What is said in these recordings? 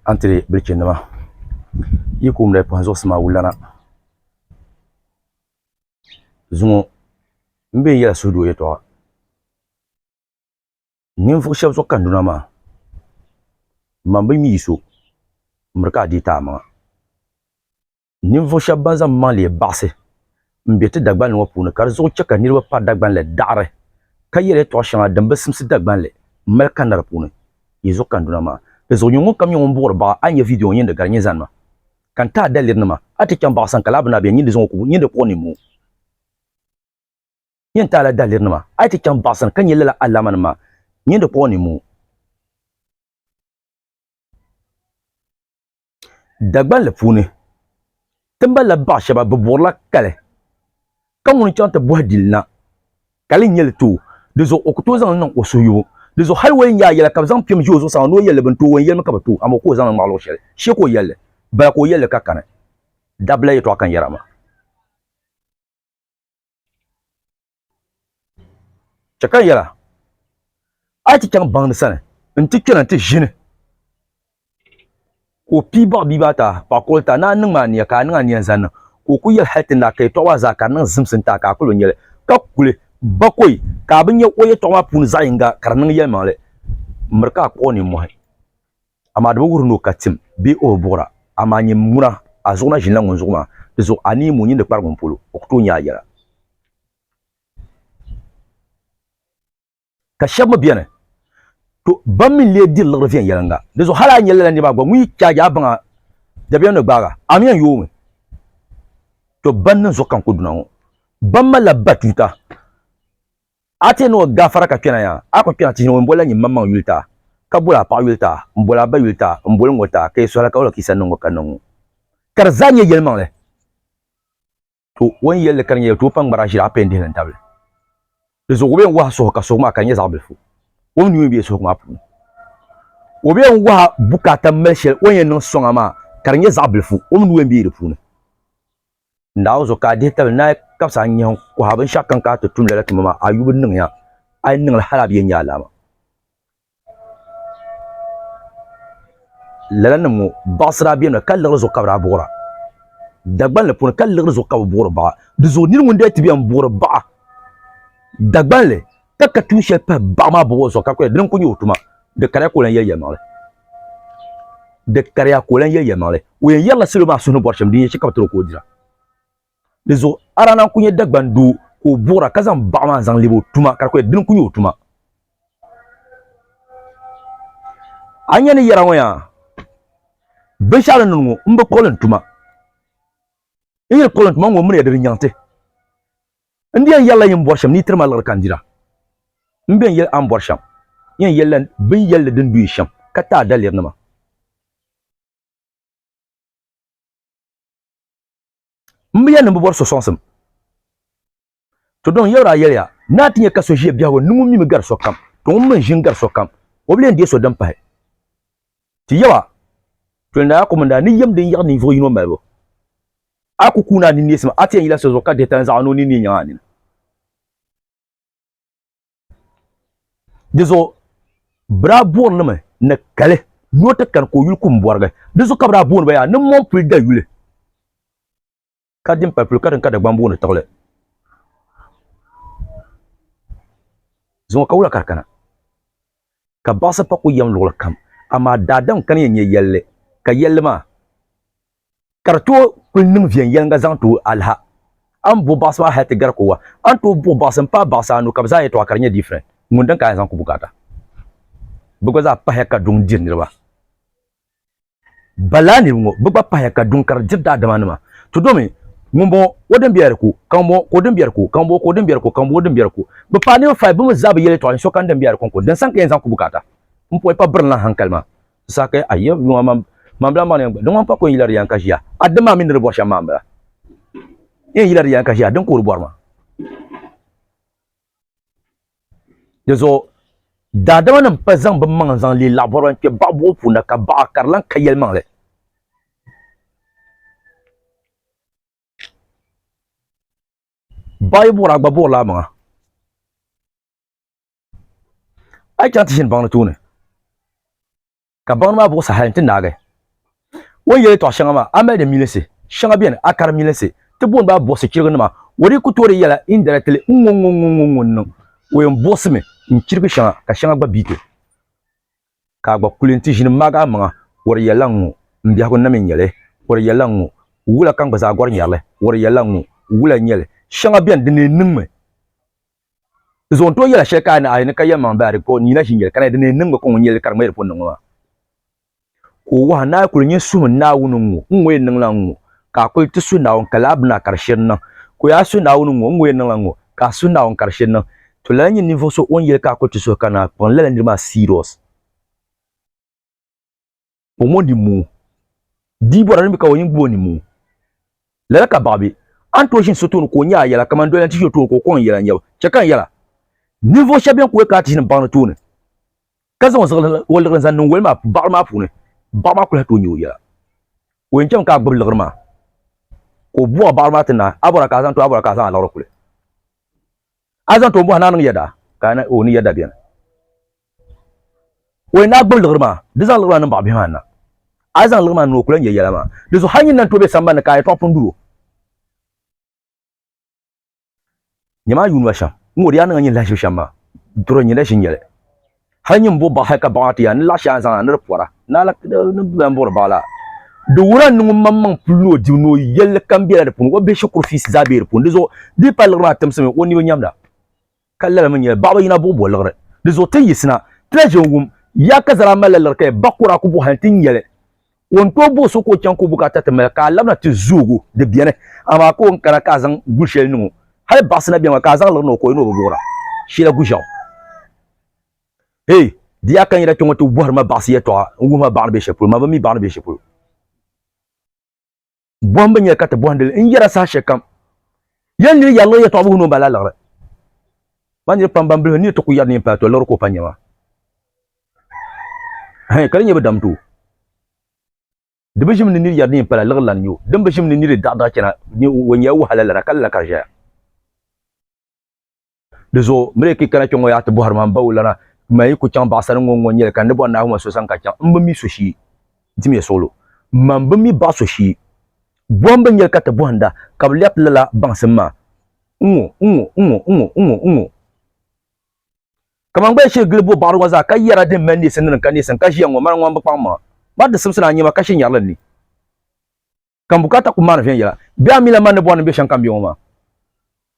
Entre Britannia, you come there for Zosma Wulana Zumo Mbe ya Sudu Yeto Nyimfo Shabso Kandunama Mambi Misu Mrkadi Tama Nyimfo Shabaza Mali Basse Mbete Dagban Wapuna Karzo Chaka Nirwa Padagban le Dare Kayere Toshana Dambesim Sidagban le Melkanar Pune Izo Kandunama Pezo Yungo Camion Borba Anya video yen de Garnizanma Kanta Delirnama Ati Kambasan Kalabna Bien Yindizonku Yinde Ponimu Yenta la Delirnama Ati Kambasan Kanyela Alamanma Yinde Ponimu Dagban le Pune Temba la Bashaba Borla Kale Kamun Chanta Boadilna Kalin Yel tu Dezo Okutozan non Osuyu Dezo Highway Yala Kabzan Pim Jozo San no Yel Bentu when Yel Makabatu Amoko Zan Malo Shell Sheko Yel Bako Yel Kakane Dabla to Akan Yarama Chakan Yala Ati Chang Bang San Ntikan Anti Jine Ko Piba Bibata Pakolta na Nangmania Kananga Zan Ko Yel Hatina K Towaza Kanan Simpson Taka Kolonyel Kakule Bakoi Kabin ya oye to pun zainga karnan yemale merka ko ni mo amadu wurno katim bi o bora amanye muna azona jinla ngonzuma zo ani mu nyinde par gompolo okto nya yara ka shabma biene to bammi le dil le revient yalanga zo hala nyela ndi bagba mu kya banga de biene gbaga amian yomi to banna zo kan ko dunawo bamma la batuta Ate no gafara ka kena ya ako kena ti no mbola nyi mamma yulta kabula pa yulta mbola ba yulta mbola ngota ke so la ka wala kisan ngo kanongo kar zanye yelman le to won yelle kan ye to pang baraji apende nan table de zo gobe wa so ka so ma kan ye zabel fu won ni bi so ma pu obe wa bukata melshel won ye no so ma kan ye zabel fu won ni bi fu ndaw zo ka de tabel na kapsa nyon ko haben shakkan ka to tumla la mama ayubun ning ya ay ning la halab yen ya lama lalan mo basra bi no kal zo kabra bora dagban le pon kal zo kab bora ba du zo ni ngunde ti bi am bora ba dagban le takka tushe pa ba ma bo zo ka ko den ko nyotuma de kare ko len yel yamale de kare ko len yel yamale we yalla silma sunu borcham di ci kabtro ko dira Dezo arana kunye dagbandu ko bora kazan bama zan libo tuma karko din kunyo tuma anya ni yara waya be shala nungu mba kolen tuma inye kolen tuma ngo mure de nyante ndiyan yalla yim borsham ni termal lar kandira mben yel am borsham yen yellen bin yelle den du sham kata dalir nama Mbiya ne mbor so sonsam to don yawra yelya nati ye kaso je biawo numu mi gar so kam to mun jin gar so kam oblen die so dan pa ti yawa to na ko manda ni yem den yar ni vo yino mabo akukuna ni nisma ati ila so ka de tanza no ni nyani dezo bra bor ne na kale nota kan ko yul kum borga dezo kabra bon ba ya ne mon pul da yule kadim peuple kadan kada bambu ne tawle zon kawla karkana ka basa pa ko yam lol kam ama dadan kan yenye yelle ka yelle ma karto kunnim vien yanga zanto alha am bo basa ha te gar ko wa anto bo basa pa basa no kabza yeto akarnya different mundan ka zan ku bukata bugo za pa heka dung dirnirwa balani ngo buba pa heka dung kar jidda damanuma to domi ngombo woden biyarku kambo kodin biyarku kambo kodin biyarku kambo woden biyarku ba pani fa bu zabi yele to so kan den biyarku ko den san ke zan ku bukata mpo pa brna hankalma sake ayo mambla mane don pa ko yilar yan kashiya adama min rebo sha mambla yilar yan kashiya don ko borma dezo dadama nan pa zan ban man zan li laboran ke babo funa ka ba karlan kayel mangle Bible agba bo la ma ai chan tin bang tune ka bang ma bo sa han tin na ga won yele to shanga ma amel de milese shanga bien akar milese te bon ba bosse kirga ma wori ku tore yala indirectly no wo bosse me kirga shanga ka shanga ba bite ka gba kulinti jin maga ma wori yala ngo mbiya ko namin yele wori yala ngo wula kan ba za gor nyale wori yala ngo wula nyele shanga bien de ne ningme zon to yala sheka na ay ne kayam man bari ko ni na shinjel kana de ne ningme ko nyele kar mai pon ngo ko wa na ku nyi su na wunu ngo ngwe ningla ngo ka ko ti su na on kalab na karshen nan ko ya su na wunu ngo ngwe ningla ngo ka su na on karshen nan to la nyi niveau so on yele ka ko ti so kana pon la ndi ma serious pour moi di mu di bo ran mi ka woni bo ni mu la ka babi anto shin so to ko nya yala kamando lan ti to ko kon yala nyaw che kan yala niveau chabien ko ka ti shin ban to ne ka zo wala zan no wel ma ba ma fu ne ba ma ko la to nyu yala wen cham ka gbul lgrma ko bo ba ma tina abora ka zan la ro kule azan to bo hanan yada kana o ni yada bien wen na gbul lgrma dizan lgrma nan ba bi hanna azan lgrma no kule nya yala ma dizo hanyin nan to be samba na ka to punduro nyama yunwa sham ngori yana nyin la shama duro nyin la shinyele hanyin bo ba haka ba ta ya la sha zan na pora na la no bor bala do wuran nu mamman pulo di no yel kambia de pun wo be shukru fi zabe pun dizo di palra tamsame woni wo nyamda kallala mun yel baba yina bo bo lagre dizo tan yisna trejongum ya kazara malalar kai bakura ku bu hantin yele won to bo so ko chan ko bukata ta mel ka labna ti zugo de biene ama ko on kana ka zan gulshel nu hay basna bian ka zan lorno ko no bo bora shila gujaw hey dia kan yira tongo to buhar ma basiya to nguma barbe shepul ma ba mi barbe shepul bomba nya kata bondel in yara sa shekam yanni yallo ya to bu no bala lagre man pambam bil ni to ku yarni pa to lor ko panyama hay kala nyebe damtu de bejim ni yarni pa laglan yo dem bejim ni da da kena ni wonya wu halala kala karja dezo mreki kana chongo ya to buhar ma bawlana mai ku chan basar ngongo nyel kan de bonna huma so san ka chan mbami so shi dimi solo mambami ba so shi bomba nyel kata bonda kablep lala bangsema kamang ba she glebo baru waza ka yara de mandi senin kan ni san kashi yango mar ngomba pamma ba de simsana nyima kashi nyarlan ni kan bukata ku mar fen yala biya mila man bon be shan kambiyo ma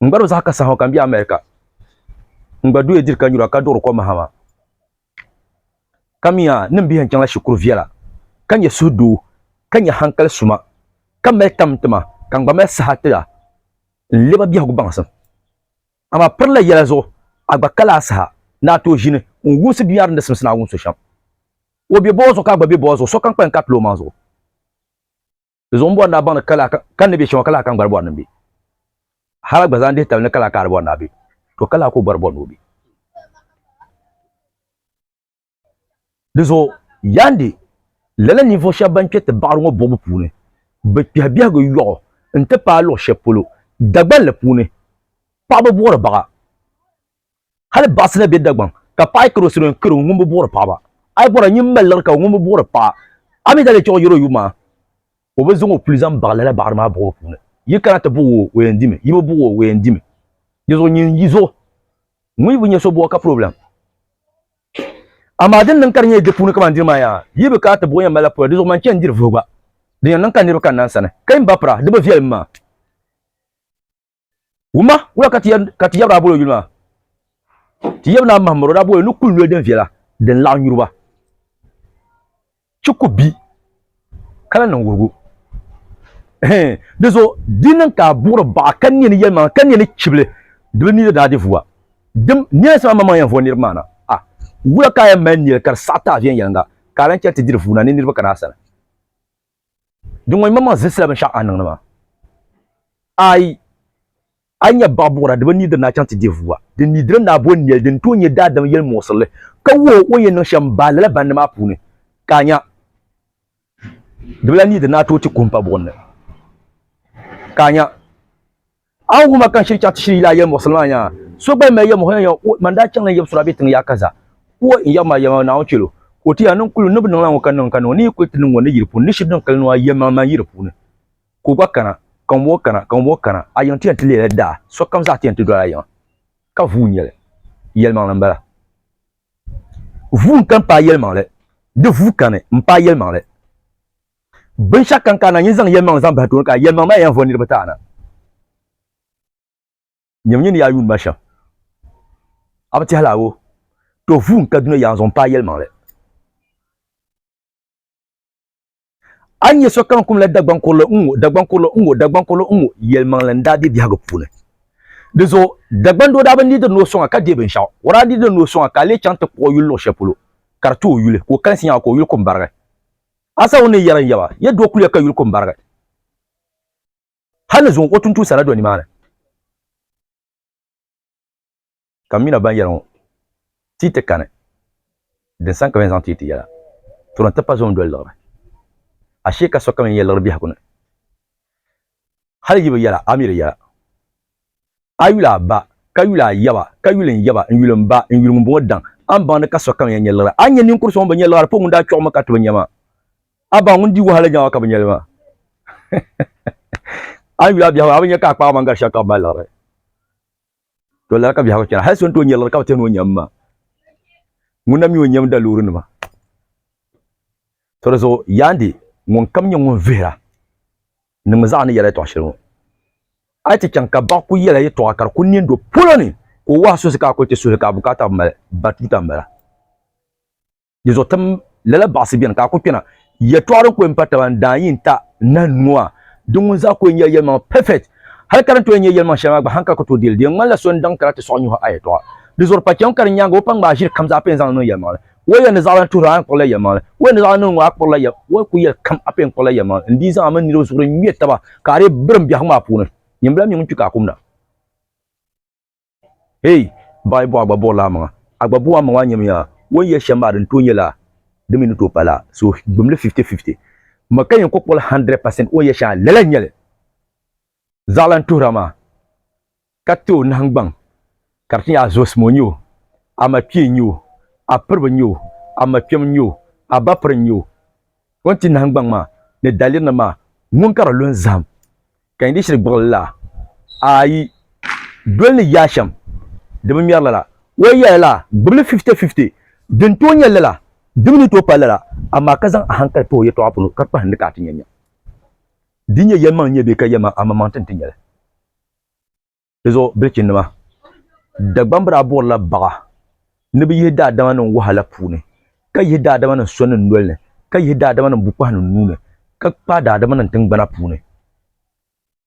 ngaro za ka sa ho kambiya america ngbadu edir kan yura ka dor ko mahama kamiya nin biyan kan la shukuru viala kan ya sudu kan ya hankal suma kan mel tamtama kan ba mel sahata leba biya gu bangsam ama perla yela zo agba kala saha na to jine ngusi biyar nda simsina ngunso sham wo bi bozo ka gba bi bozo so kan pen katlo manzo zo mbo na ban kala kan ne bi shon kala kan garbo nan bi hala gba zande tal ne kala ka garbo na bi to kala ko barbo no bi dezo yandi lele niveau shaban kete barngo bobu pune be biya go yo nte pa lo shepolo dagbal le pune pa bo bora baga hal basna be dagban ka pa ikro siron kro ngumbu bora pa ba ay bora nyim melar ka ngumbu bora pa ami dale cho yoro yuma o be zongo plusieurs bagala bar ma bo pune yikana te bo we ndime yibo bo we ndime yezo nyin yizo ngui bu nyeso bo ka problem amadin nan karnye de pune ka ndirma ya yibe ka te bo ya mala po dezo man chen dir vuba de nan kan dir kan nan sana kay mbapra de ba fiel ma wuma wala kati yabra bolo yulma ti yabna mahmuro da bolo nu kullu den fiela den la nyuruba chukubi kala nan gurgu dezo dinan ka bura ba kan ni yelma kan ni chible de ni da de fuwa dem ni sa mama yan fonir mana ah wala ka ya man ni kar sata vien yanga karan ti dir funa ni nirba kana sana dungoy mama zesla ban sha anan ma ai anya babura de ni da na chanti devuwa de ni dre na bon yel den to nye da dam yel mosle ka wo yen no sham balala ban ma pune kanya de la ni da na to ti kumpa bonne kanya an kuma kan shirka ta shiri la yel musulman ya so bai mai yel mo ya manda chan yel sura bitin ya kaza ko in ya ma ya na o chilo oti anan kulu nubu nan lan kan ni ko tin wona yirpu ni shidon kalno yema ma yirpu ne ko ba kana kan wo kana ayon ti antile da so kam za ti antu do ayon ka vu nyele yelman lan bala vu kan pa yelman le de vu kan mpa yelman le ben chakan kana yin zang yelman zang ba to ka yelman ma yan voni de ta na nyamni ya yun masha abati halawo to vu kan duna yan zon pa yelman le anye so kan kum la dagban kolo ungo yelman lan da di hago pune dezo dagban do da ban ni de no so ka de ben sha wara di de no so ka le chante ko yulo shepulo kartu yule ko kan sinya ko yul ko mbarga asa woni yaran yawa ye do kule ka yul ko mbarga hana zon ko tuntu sara do ni mana kamina ban yaran tite kane de 120 ans tite yala to non pas zon do lora ashe ka soka men yelar bi hakuna hal yibe yala amir yala ayula ba kayula yaba kayulen yaba yulum ba yulum bo dan an ban ka soka men yelar anya nin kurso ban yelar po ngunda choma ka to nyama aba ngundi wahala nyawa ka ban yelma ayula bi hawa abanya ka pa man gar shaka balar to la ka bi hawa kira hay son to yelar ka to no nyamma nguna mi wonyam da lurun ma to so yandi mon kam nyon vera ne maza ne yele to shiru ati kan ka ba ku yele to akar kunnin do pulani ko wa so ka ko te so ka bukata mal batuta mala yezo tam lala basi bien ka ko kina ye to ran ko empata ban dayin ta nan nuwa dun za ko yele ma perfect har karan to yele ma shama ba hanka ko to dil de ngala son dan karate so nyu ha ay to dizor pa kyan kar nyanga opang ba shir kamza pen zang no yema waya ne zalan turan ko la yema waya ne zalan wa ko la ya wa ku ye kam apen ko la yema ndi za man ni ro sura mieta ba kare brum bi hama puna nyimbla mi ntu ka kumna hey bai bo agba bola ma agba bo ma wa nyem ya wo ye shamba den to nyela de mi to pala so bumle 50-50 makayen ko pol 100% wo ye sha lela nyele zalan turama katto nangbang kartin ya zos monyo ama pienyo a perbenyo ama piemnyo a baprenyo wonti nangbang ma ne dalina ma mun kara lon zam kan di shir bolla ayi dolni yasham de mi yarla waya la bumle 50-50 den to nyella la dimni to palala amma kazan a hankal to yeto apulu karpa hande ka tinyanya dinye yemma nyebe ka yema amma mantan tinyala rezo brekin ma da gbambra bolla baga nibi yida dama nan wahala pune ka yida dama nan sonin dolne ka yida dama nan bukwa nan nune ka pa da dama nan tingbana pune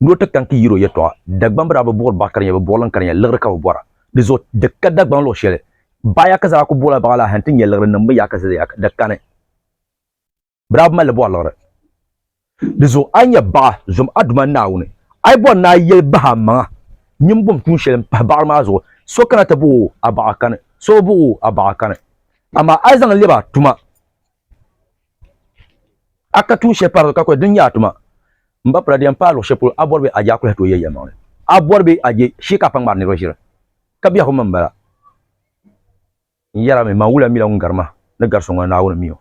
nota kan ki yiro yeto da gbambra ba bol bakar ya ba bolan kan ya lagra ka bora rezo de ka da gbam lo shele baya ka za ko bola bagala hantin ya lagra nan ya ka za ya da kane brab mal bola rezo anya ba zum aduma nawune ai bon na ye ba ma nyimbum tun shele pa ba ma zo so kana tabu abakan so bu abakan amma azan liba tuma aka tun she par ka ko dunya tuma mba pradian palo shepul aborbe aja ko to yeye ma aborbe aje shi ka pang mar ni rojira ka biya ko mambara yara me mawula mi la ngarma na garso ngana wona miyo